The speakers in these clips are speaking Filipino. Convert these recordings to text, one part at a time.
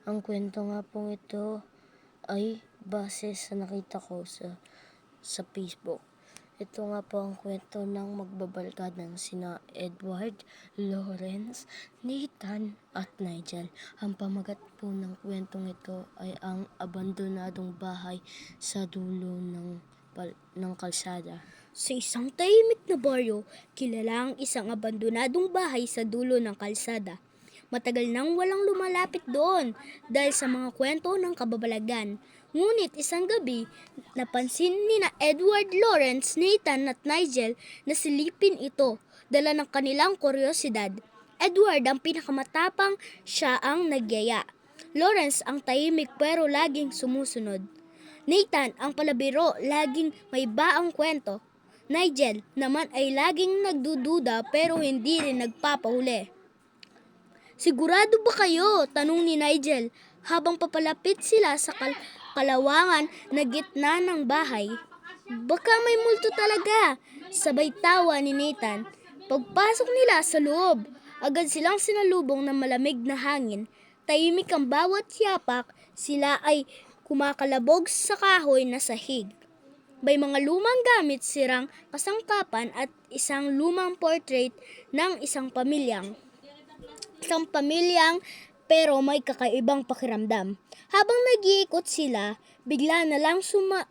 Ang kwento nga pong ito ay base sa nakita ko sa Facebook. Ito nga po ang kwento ng magbabarkadang sina Edward, Lawrence, Nathan at Nigel. Ang pamagat po ng kwentong ito ay ang abandonadong bahay sa dulo ng kalsada. Sa isang tahimik na baryo, kilala ang isang abandonadong bahay sa dulo ng kalsada. Matagal nang walang lumalapit doon dahil sa mga kwento ng kababalagan. Ngunit isang gabi, napansin ni na Edward, Lawrence, Nathan at Nigel na silipin ito, dala ng kanilang kuryosidad. Edward ang pinakamatapang, siya ang nagyaya. Lawrence ang tahimik pero laging sumusunod. Nathan ang palabiro, laging may baang kwento. Nigel naman ay laging nagdududa pero hindi rin nagpapahuli. "Sigurado ba kayo?" tanong ni Nigel habang papalapit sila sa kalawangan na gitna ng bahay. "Baka may multo talaga," sabay tawa ni Nathan. Pagpasok nila sa loob, agad silang sinalubong ng malamig na hangin. Tahimik ang bawat yapak, sila ay kumakalabog sa kahoy na sahig. May mga lumang gamit, sirang kasangkapan at isang lumang portrait ng isang pamilyang pero may kakaibang pakiramdam. Habang nag-iikot sila, bigla na lang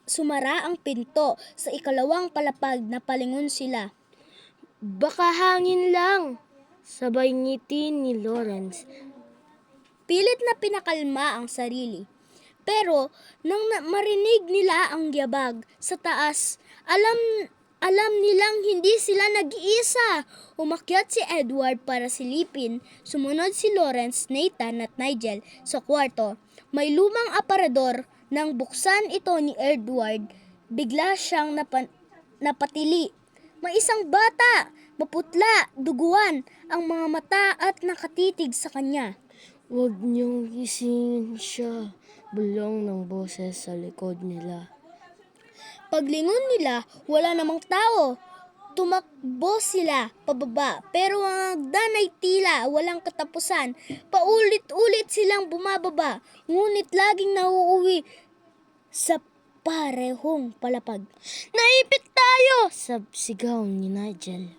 sumara ang pinto. Sa ikalawang palapag na palingon sila. "Baka hangin lang," sabay ngiti ni Lawrence. Pilit na pinakalma ang sarili. Pero nang marinig nila ang yabag sa taas, alam nilang hindi sila nag-iisa. Umakyat si Edward para silipin. Sumunod si Lawrence, Nathan at Nigel sa kwarto. May lumang aparador. Nang buksan ito ni Edward, bigla siyang napatili. May isang bata, maputla, duguan ang mga mata at nakatitig sa kanya. "Huwag niyong gisingin siya," bulong ng boses sa likod nila. Paglingon nila, wala namang tao. Tumakbo sila pababa, pero ang hagdan ay tila walang katapusan. Paulit-ulit silang bumababa, ngunit laging nauuwi sa parehong palapag. "Naipit tayo!" sigaw ni Nigel.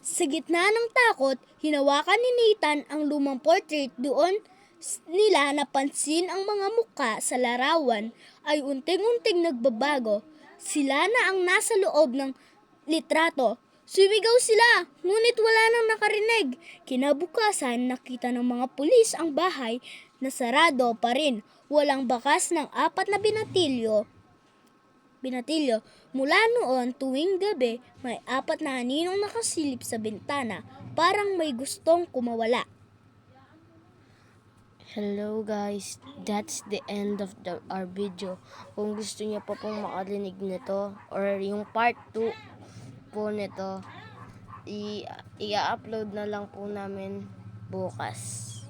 Sa gitna ng takot, hinawakan ni Nathan ang lumang portrait. Doon nila napansin ang mga muka sa larawan ay unting-unting nagbabago. Sila na ang nasa loob ng litrato. Sumigaw sila, ngunit wala nang nakarinig. Kinabukasan, nakita ng mga pulis ang bahay na sarado pa rin. Walang bakas ng 4 na binatilyo. Mula noon, tuwing gabi, may 4 na aninong nakasilip sa bintana, parang may gustong kumawala. Hello guys, that's the end of our video. Kung gusto niyo pa pong makarinig nito or yung part 2 po nito, i-upload na lang po namin bukas.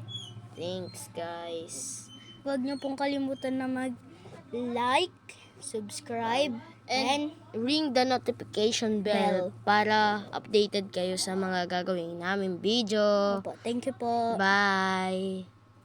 Thanks guys. Huwag niyo pong kalimutan na mag-like, subscribe, and ring the notification bell para updated kayo sa mga gagawin namin video. Opo, thank you po. Bye!